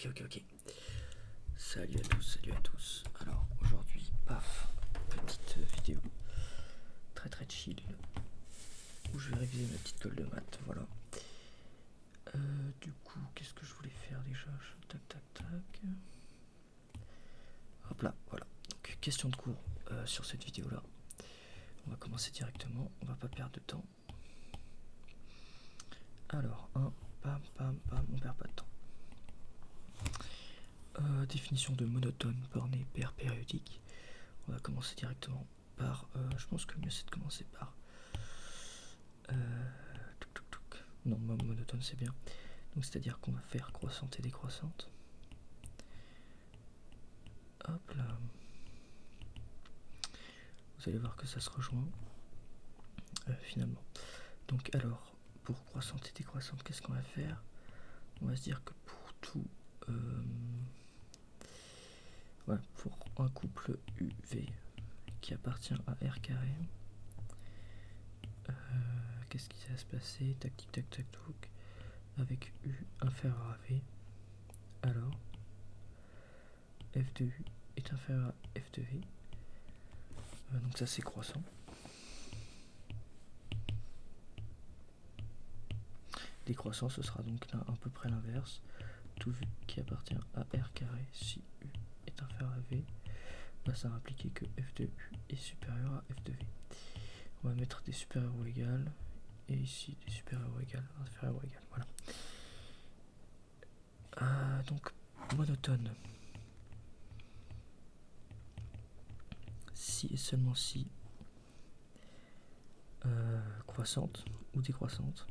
Ok. Salut à tous. Alors aujourd'hui, paf, petite vidéo très chill où je vais réviser ma petite colle de maths, voilà. Du coup, qu'est-ce que je voulais faire déjà? Tac. Hop là, voilà. Donc question de cours sur cette vidéo là. On va commencer directement, on va pas perdre de temps. Alors, pam, on perd pas de temps. Définition de monotone, borné, paire périodique. On va commencer directement par, je pense que le mieux c'est de commencer par non, monotone c'est bien. Donc c'est à dire qu'on va faire croissante et décroissante. Hop là, vous allez voir que ça se rejoint finalement. Donc alors, pour croissante et décroissante, qu'est-ce qu'on va faire? On va se dire que pour tout pour un couple UV qui appartient à R carré, qu'est-ce qui va se passer? Tac, avec U inférieur à V, alors F de U est inférieur à F de V, donc ça c'est croissant. Décroissant, ce sera donc là à peu près l'inverse. Tout V qui appartient à R carré, si U est inférieur à V, là ça va impliquer que F de U est supérieur à F de V. On va mettre des supérieurs ou égales, et ici des supérieurs ou égales, inférieurs ou égales, voilà. Donc monotone, si et seulement si croissante ou décroissante.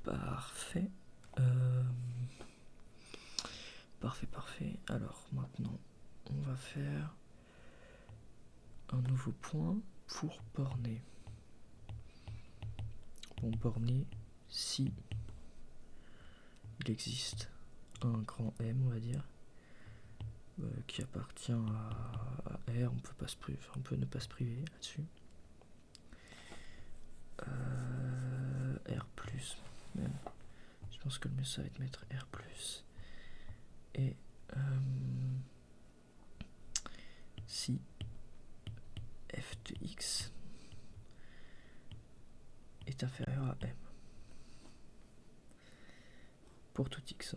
Parfait. Parfait. Alors maintenant, on va faire un nouveau point pour borner. Bon, borner si il existe un grand M, on va dire, qui appartient à R. On peut ne pas se priver là-dessus. R plus même. Je pense que le mieux ça va être mettre R plus. Et si F de X est inférieur à M pour tout X,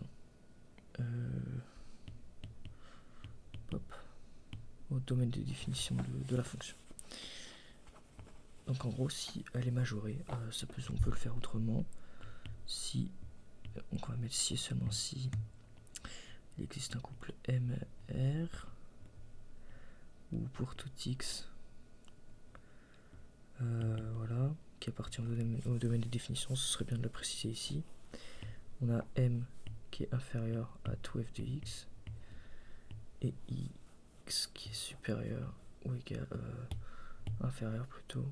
au domaine de définition de la fonction. Donc en gros, si elle est majorée, on peut le faire autrement. Si, donc on va mettre si et seulement si il existe un couple MR, ou pour tout X, voilà, qui appartient au domaine de définition, ce serait bien de le préciser ici. On a M qui est inférieur à tout F de X, et X qui est supérieur ou égal, inférieur plutôt,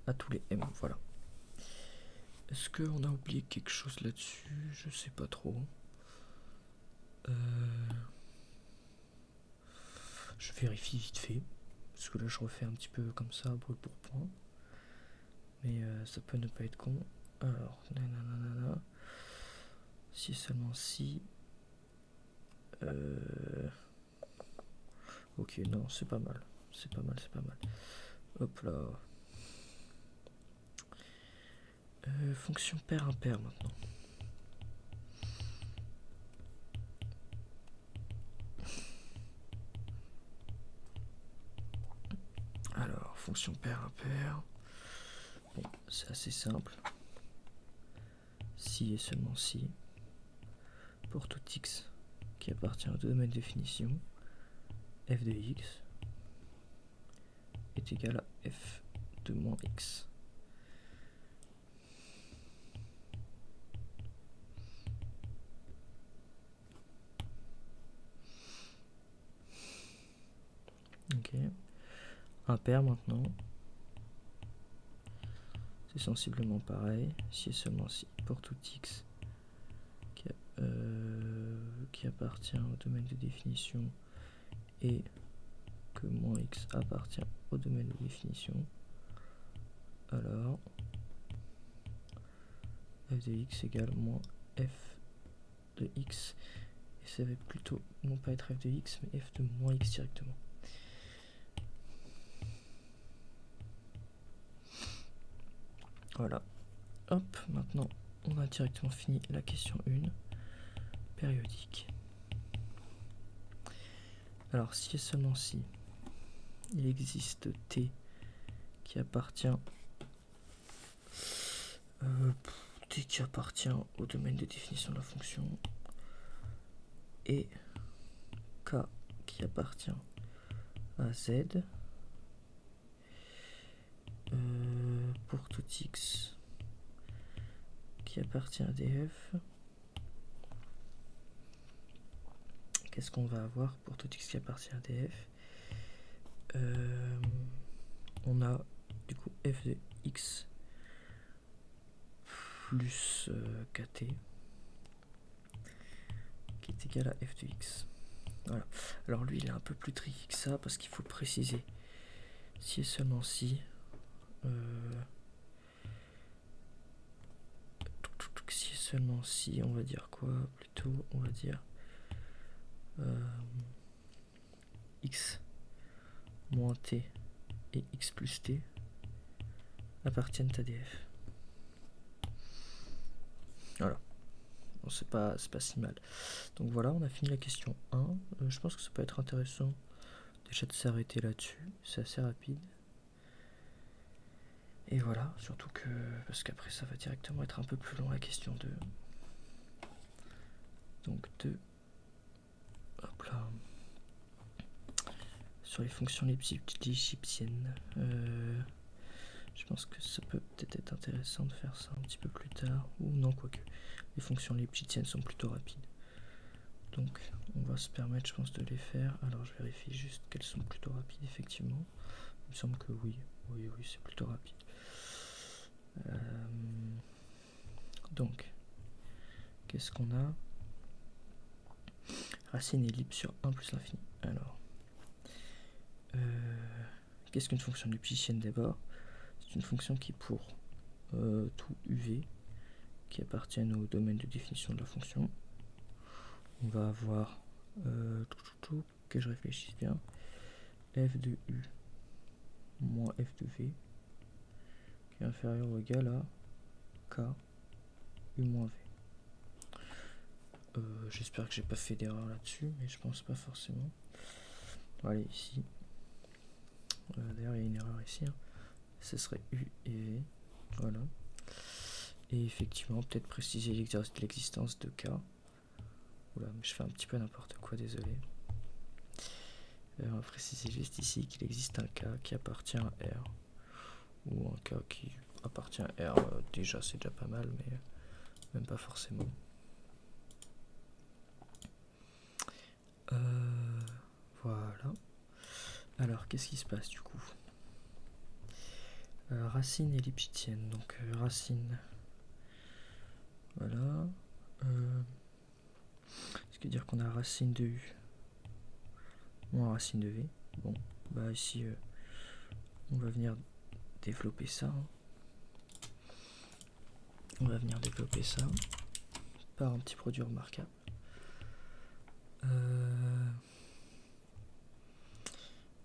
à tous les M, voilà. Est-ce qu'on a oublié quelque chose là-dessus? Je sais pas trop. Je vérifie vite fait, parce que là je refais un petit peu comme ça, brûle pour point. Mais ça peut ne pas être con. Alors, nanana. Si seulement si. Ok, non, c'est pas mal. C'est pas mal. Hop là. Fonction paire-impair maintenant. Alors, fonction paire-impair. Bon, c'est assez simple. Si et seulement si. Pour tout X qui appartient au domaine de définition, F de X est égal à F de moins X. Ok. Impair maintenant. C'est sensiblement pareil, si et seulement si pour tout X qui appartient au domaine de définition et que moins X appartient au domaine de définition. Alors, f de x égale moins f de x. Et ça va plutôt non pas être f de x, mais f de moins x directement. Voilà. Hop, maintenant, on a directement fini la question 1, périodique. Alors, si et seulement si il existe t qui appartient au domaine de définition de la fonction et k qui appartient à z pour tout x qui appartient à df, qu'est-ce qu'on va avoir pour tout x qui appartient à df? On a du coup f de x plus kt qui est égal à f de x. Voilà. Alors lui il est un peu plus tricky que ça parce qu'il faut le préciser. Si et seulement si si et seulement si, on va dire quoi plutôt? On va dire x moins t et x plus t appartiennent à df. Voilà. Bon, c'est pas si mal. Donc voilà, on a fini la question 1. Je pense que ça peut être intéressant déjà de s'arrêter là-dessus. C'est assez rapide. Et voilà, surtout que parce qu'après ça va directement être un peu plus long la question 2. Donc 2. Hop là. Sur les fonctions lipschitziennes. Je pense que ça peut peut-être être intéressant de faire ça un petit peu plus tard. Ou non, quoique. Les fonctions lipschitziennes sont plutôt rapides. Donc on va se permettre, je pense, de les faire. Alors je vérifie juste qu'elles sont plutôt rapides, effectivement. Il me semble que oui. Oui, c'est plutôt rapide. Donc, qu'est-ce qu'on a? Racine ellipse sur 1 plus l'infini. Alors, qu'est-ce qu'une fonction lipschitzienne d'abord? C'est une fonction qui, pour tout uv qui appartiennent au domaine de définition de la fonction, on va avoir, que je réfléchisse bien, f de u moins f de v qui est inférieur ou égal à k u moins v. J'espère que j'ai pas fait d'erreur là-dessus, mais je pense pas forcément. Allez, ici. D'ailleurs, il y a une erreur ici. Ce serait u et v. Voilà. Et effectivement, peut-être préciser l'existence de k. Oula, mais je fais un petit peu n'importe quoi, désolé. On va préciser juste ici qu'il existe un k qui appartient à R. Ou un k qui appartient à R. Déjà, c'est déjà pas mal, mais même pas forcément. Voilà. Alors, qu'est-ce qui se passe du coup? Racine ellipschitzienne. Donc, racine. Voilà. Ce qui veut dire qu'on a racine de u moins racine de v. Bon, bah ici, on va venir développer ça. On va venir développer ça par un petit produit remarquable.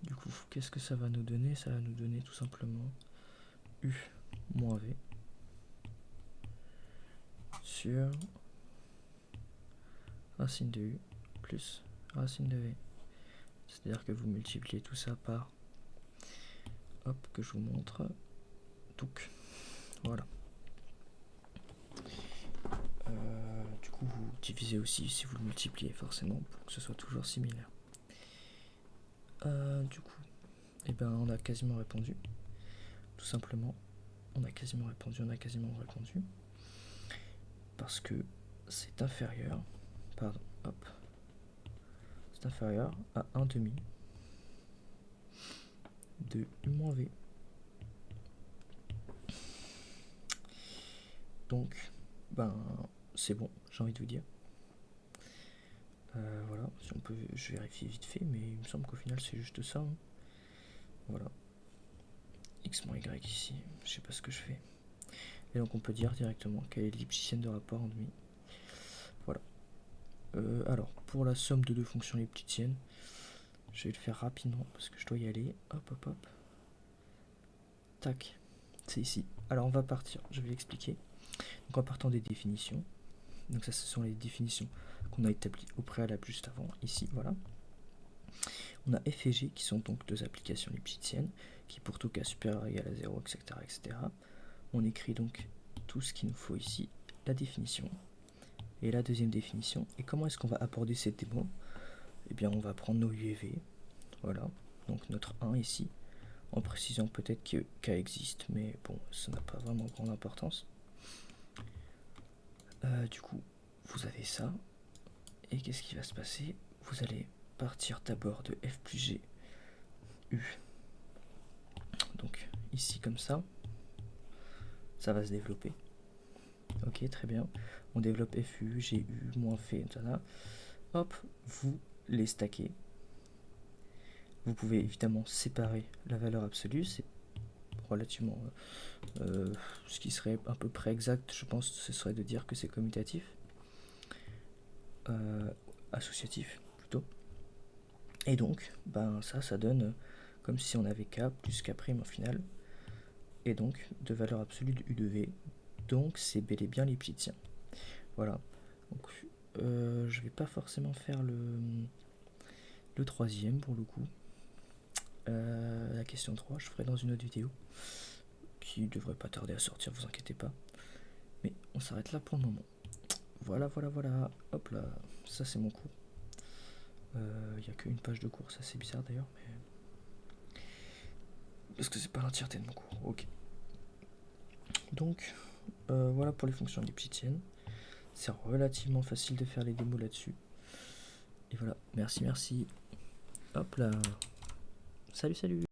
Du coup, qu'est-ce que ça va nous donner? Ça va nous donner tout simplement u moins v sur racine de u plus racine de v. C'est-à-dire que vous multipliez tout ça par, hop, que je vous montre, donc voilà. Du coup, vous divisez aussi si vous le multipliez forcément pour que ce soit toujours similaire. Du coup, eh ben, on a quasiment répondu. Tout simplement, on a quasiment répondu. Parce que c'est inférieur, c'est inférieur à 1 demi de u moins v. Donc, ben, c'est bon, j'ai envie de vous dire. Voilà, si on peut, je vérifie vite fait, mais il me semble qu'au final c'est juste ça. Voilà, x moins y ici, je sais pas ce que je fais. Et donc on peut dire directement quelle est l'Lipschitzienne de rapport en demi. Voilà. Alors, pour la somme de deux fonctions Lipschitziennes, je vais le faire rapidement parce que je dois y aller. Hop, hop, hop. Tac. C'est ici. Alors on va partir, je vais l'expliquer. Donc en partant des définitions, donc ça ce sont les définitions qu'on a établies au préalable juste avant, ici, voilà. On a f et g qui sont donc deux applications lipschitziennes, qui pour tout cas supérieur ou égal à 0, etc., etc. On écrit donc tout ce qu'il nous faut ici, la définition, et la deuxième définition. Et comment est-ce qu'on va aborder cette démo? Eh bien on va prendre nos u et v, voilà, donc notre 1 ici, en précisant peut-être que k existe, mais bon, ça n'a pas vraiment grande importance. Du coup, vous avez ça, et qu'est-ce qui va se passer? Vous allez partir d'abord de f plus g u, donc ici comme ça va se développer. Ok, très bien. On développe fu, gu, moins f, etc. Hop, vous les stackez. Vous pouvez évidemment séparer la valeur absolue, c'est relativement ce qui serait à peu près exact, je pense, ce serait de dire que c'est commutatif, associatif plutôt. Et donc, ben ça donne comme si on avait k plus k' au final, et donc de valeur absolue de u de v, donc c'est bel et bien lipschitzien. Voilà, donc je vais pas forcément faire le troisième pour le coup. La question 3, je ferai dans une autre vidéo qui devrait pas tarder à sortir, vous inquiétez pas. Mais on s'arrête là pour le moment. Voilà, voilà, voilà. Hop là, ça c'est mon cours. Il n'y a qu'une page de cours, ça c'est bizarre d'ailleurs, mais parce que c'est pas l'entièreté de mon cours. Ok. Donc voilà pour les fonctions lipschitziennes. C'est relativement facile de faire les démos là-dessus. Et voilà, merci, merci. Hop là. Salut, salut.